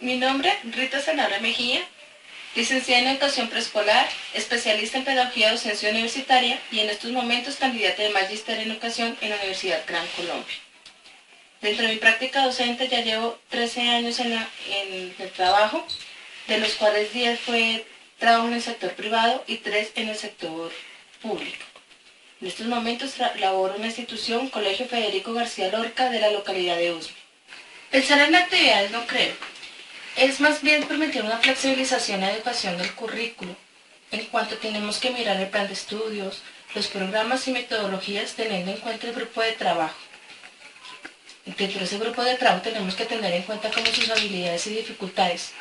Mi nombre, Rita Sanabria Mejía, licenciada en Educación Preescolar, especialista en Pedagogía y Docencia Universitaria y en estos momentos candidata de Magíster en Educación en la Universidad Gran Colombia. Dentro de mi práctica docente ya llevo 13 años en el trabajo, de los cuales 10 fue trabajo en el sector privado y 3 en el sector público. En estos momentos laboro en la institución Colegio Federico García Lorca de la localidad de Usme. Pensar en actividades no creo. Es más bien permitir una flexibilización y adecuación del currículo, en cuanto tenemos que mirar el plan de estudios, los programas y metodologías teniendo en cuenta el grupo de trabajo. Dentro de ese grupo de trabajo tenemos que tener en cuenta como sus habilidades y dificultades.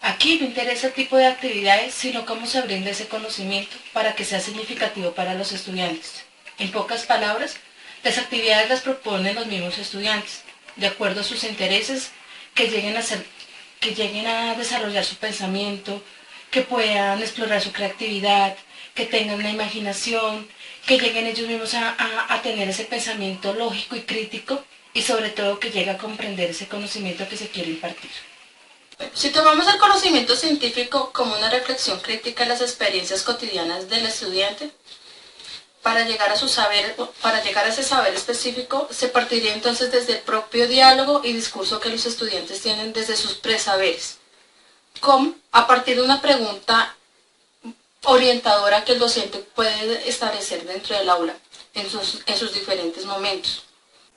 Aquí no interesa el tipo de actividades, sino cómo se brinda ese conocimiento para que sea significativo para los estudiantes. En pocas palabras, las actividades las proponen los mismos estudiantes, de acuerdo a sus intereses, que lleguen a desarrollar su pensamiento, que puedan explorar su creatividad, que tengan una imaginación, que lleguen ellos mismos a tener ese pensamiento lógico y crítico y sobre todo que llegue a comprender ese conocimiento que se quiere impartir. Si tomamos el conocimiento científico como una reflexión crítica de las experiencias cotidianas del estudiante, para llegar a ese saber específico, se partiría entonces desde el propio diálogo y discurso que los estudiantes tienen desde sus presaberes, como a partir de una pregunta orientadora que el docente puede establecer dentro del aula en sus diferentes momentos.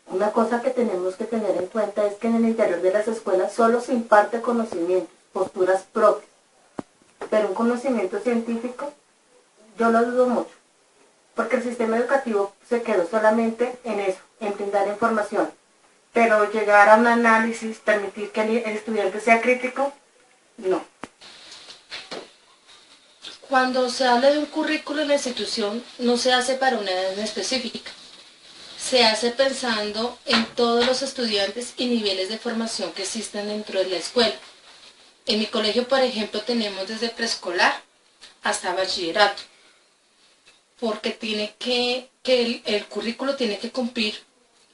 Una cosa que tenemos que tener en cuenta es que en el interior de las escuelas solo se imparte conocimientos, posturas propias, pero un conocimiento científico yo lo dudo mucho, porque el sistema educativo se quedó solamente en eso, en brindar información, pero llegar a un análisis, permitir que el estudiante sea crítico, no. Cuando se habla de un currículo en la institución, no se hace para una edad específica. Se hace pensando en todos los estudiantes y niveles de formación que existen dentro de la escuela. En mi colegio, por ejemplo, tenemos desde preescolar hasta bachillerato, porque el currículo tiene que cumplir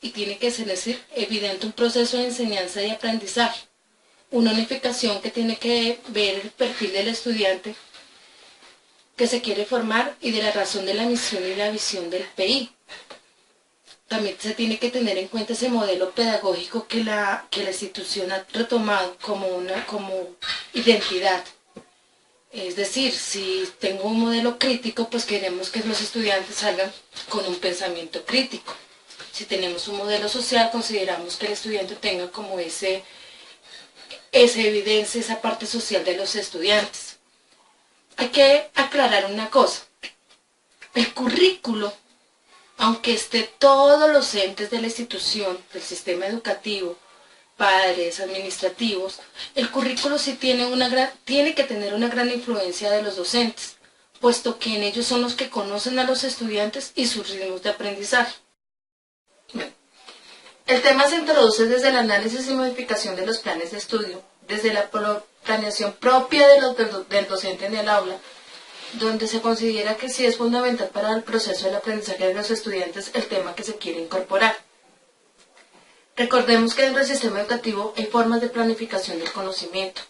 y tiene que ser evidente un proceso de enseñanza y aprendizaje, una unificación que tiene que ver el perfil del estudiante que se quiere formar y de la razón de la misión y la visión del PI. También se tiene que tener en cuenta ese modelo pedagógico que la institución ha retomado como identidad. Es decir, si tengo un modelo crítico, pues queremos que los estudiantes salgan con un pensamiento crítico. Si tenemos un modelo social, consideramos que el estudiante tenga como esa evidencia, esa parte social de los estudiantes. Hay que aclarar una cosa. El currículo, aunque esté todos los entes de la institución, del sistema educativo, padres, administrativos, el currículo sí tiene que tener una gran influencia de los docentes, puesto que en ellos son los que conocen a los estudiantes y sus ritmos de aprendizaje. Bueno, el tema se introduce desde el análisis y modificación de los planes de estudio, desde la planeación propia del docente en el aula, donde se considera que sí es fundamental para el proceso del aprendizaje de los estudiantes el tema que se quiere incorporar. Recordemos que dentro del sistema educativo hay formas de planificación del conocimiento,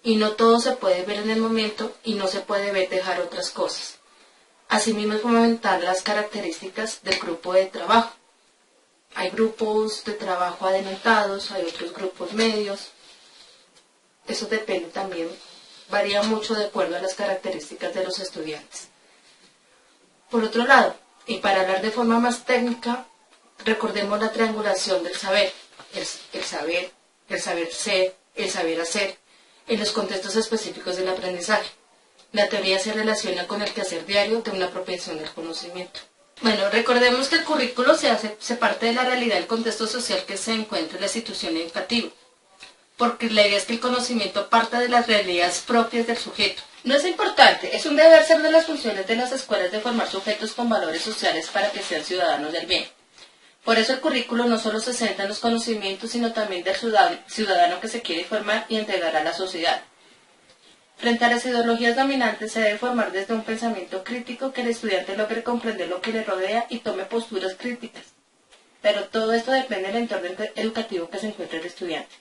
y no todo se puede ver en el momento y no se puede dejar otras cosas. Asimismo, es fundamental las características del grupo de trabajo. Hay grupos de trabajo adelantados, hay otros grupos medios. Eso depende también, varía mucho de acuerdo a las características de los estudiantes. Por otro lado, y para hablar de forma más técnica, recordemos la triangulación del saber, el saber ser, el saber hacer, en los contextos específicos del aprendizaje. La teoría se relaciona con el quehacer diario de una apropiación del conocimiento. Bueno, recordemos que el currículo se parte de la realidad del contexto social que se encuentra en la institución educativa, porque la idea es que el conocimiento parta de las realidades propias del sujeto. No es importante, es un deber ser de las funciones de las escuelas de formar sujetos con valores sociales para que sean ciudadanos del bien. Por eso el currículo no solo se centra en los conocimientos, sino también del ciudadano que se quiere formar y entregar a la sociedad. Frente a las ideologías dominantes se debe formar desde un pensamiento crítico que el estudiante logre comprender lo que le rodea y tome posturas críticas. Pero todo esto depende del entorno educativo que se encuentre el estudiante.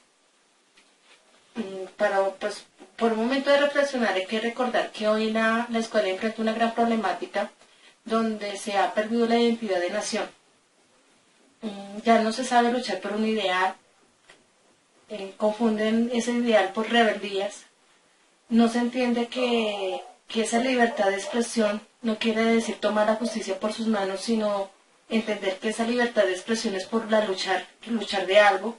Pues, por un momento de reflexionar hay que recordar que hoy la escuela enfrenta una gran problemática donde se ha perdido la identidad de nación. Ya no se sabe luchar por un ideal, confunden ese ideal por rebeldías. No se entiende que esa libertad de expresión no quiere decir tomar la justicia por sus manos, sino entender que esa libertad de expresión es por luchar de algo